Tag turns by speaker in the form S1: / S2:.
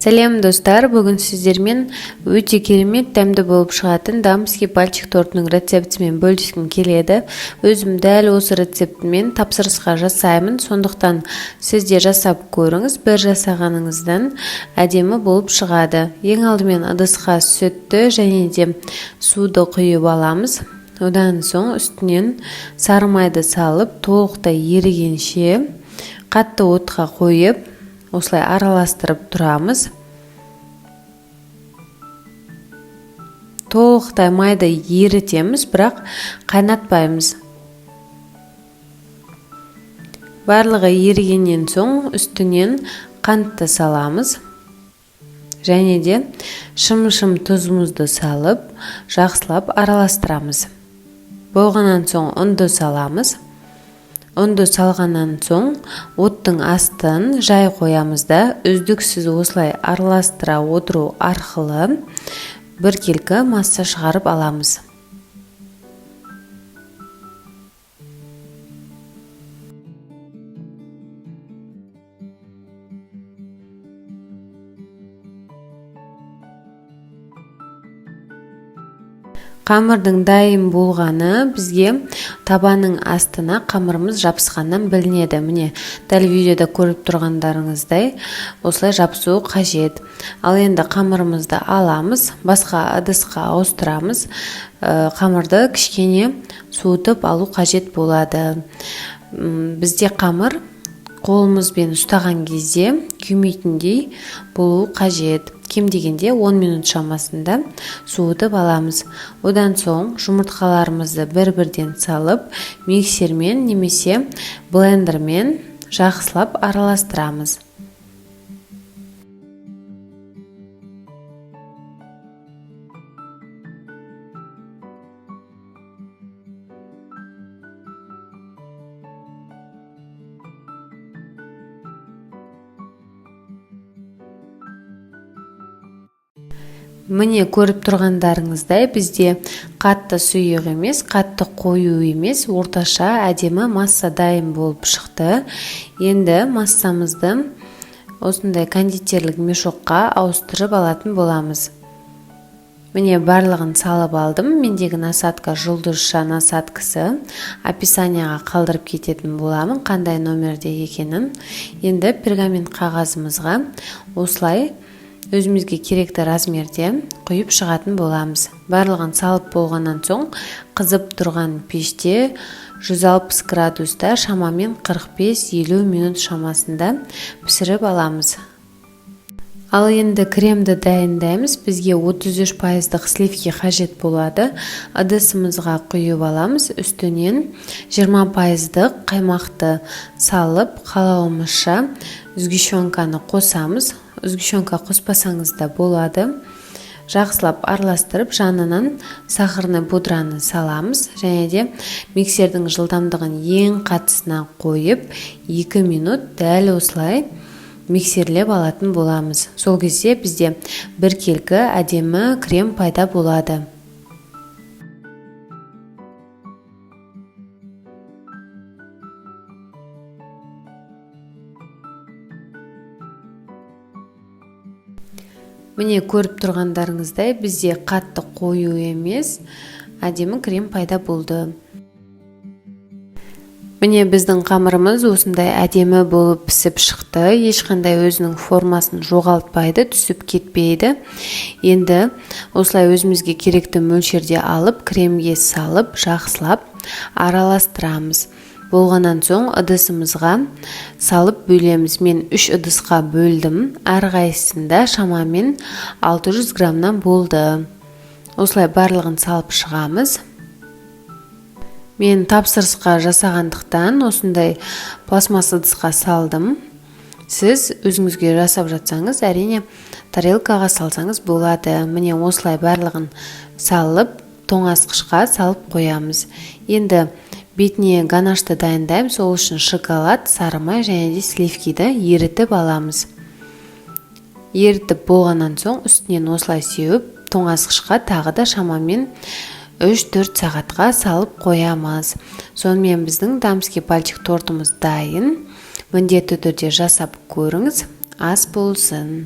S1: Сәлем достар, бүгін сіздермен өте керемет дәмді болып шығатын дамский пальчик тортының рецептімен бөліскім келеді. Өзім дәл осы рецептімен тапсырысқа жасаймын, сондықтан сізде жасап көріңіз, бір жасағаныңыздан әдемі болып шығады. Ең алдымен ыдысқа сүтті және де суды құйып аламыз. Одан соң үстінен сары майды салып, толықтай ерігенше қатты отқа қойып, осылай араластырып тұрамыз. Толықтай майды ерітеміз, бірақ қайнатпаймыз. Барлығы ерігеннен соң үстінен қантты саламыз. Және де шым-шым тұзымызды салып, жақсылап араластырамыз. Болғаннан соң ұнды саламыз. Ұнды салғаннан соң оттың астын жай қоямыз да, үздіксіз осылай араластыра отыру арқылы біркелкі масса шығарып аламыз. Қамырдың дайын болғаны бізге табаның астына қамырымыз жабысқаннан білінеді. Міне, дәл видеода көріп тұрғандарыңыздай осылай жабысуы қажет. Ал енді қамырымызды аламыз, басқа ыдысқа ауыстырамыз. Қамырды кішкене суытып алу қажет болады. Бізде қамыр қолымызбен ұстаған кезде күймейтіндей болуы қажет. Кем дегенде 10 минут шамасында суытып аламыз. Одан соң жұмыртқаларымызды бір-бірден салып, миксермен немесе блендермен жақсылап араластырамыз. Міне, көріп тұрғандарыңыздай бізде қатты сұйық емес, қатты қою емес, орташа әдемі масса дайын болып шықты. Енді массамызды осындай кондитерлік мешокқа ауыстырып алатын боламыз. Міне, барлығын салып алдым. Мендегі насадка жұлдызша насадкасы. Описанияға қалдырып кететін боламын, қандай номерде екенін. Енді пергамент қағазымызға осылай өзімізге керекті размерде құйып шығатын боламыз. Барлығын салып болғаннан соң қызып тұрған пеште 160 градуста шамамен 45-50 минут шамасында пісіріп аламыз. Ал енді кремді дайындаймыз. Бізге 33% сливки қажет болады. Ыдысымызға құйып аламыз. Үстінен 20% қаймақты салып, қалауымызша сгущенканы қосамыз. Сгущенка қоспасаңыз да болады. Жақсылап араластырып, жанынан сахарный пудраны саламыз. Және де миксердің жылдамдығын ең қатысына қойып, 2 минут дәл осылай миксерлеп алатын боламыз. Сол кезде бізде біркелкі әдемі крем пайда болады. Міне, көріп тұрғандарыңыздай бізде қатты қою емес, әдемі крем пайда болды. Міне, біздің қамырымыз осындай әдемі болып пісіп шықты. Ешқандай өзінің формасын жоғалтпайды, түсіп кетпейді. Енді осылай өзімізге керекті мөлшерде алып, кремге салып, жақсылап араластырамыз. Болғаннан соң ыдысымызға салып бөлеміз. Мен 3 ыдысқа бөлдім. Әрқайсысында шамамен 600 граммнан болды. Осылай барлығын салып шығамыз. Мен тапсырысқа жасағандықтан осындай пластмасс ыдысқа салдым. Сіз өзіңізге жасап жатсаңыз, әрине тарелкаға салсаңыз болады. Міне, осылай барлығын салып, тоңазытқышқа салып қоямыз. Енді бетіне ганашты дайындаймыз. Сол үшін шоколад, сары май және де сливкиді ерітіп аламыз. Ерітіп болғаннан соң үстінен осылай сеуіп, тоңазытқышқа тағы да шамамен 3-4 сағатқа салып қоямыз. Сонымен біздің дамский пальчик тортымыз дайын. Міндетті түрде жасап көріңіз. Ас болсын.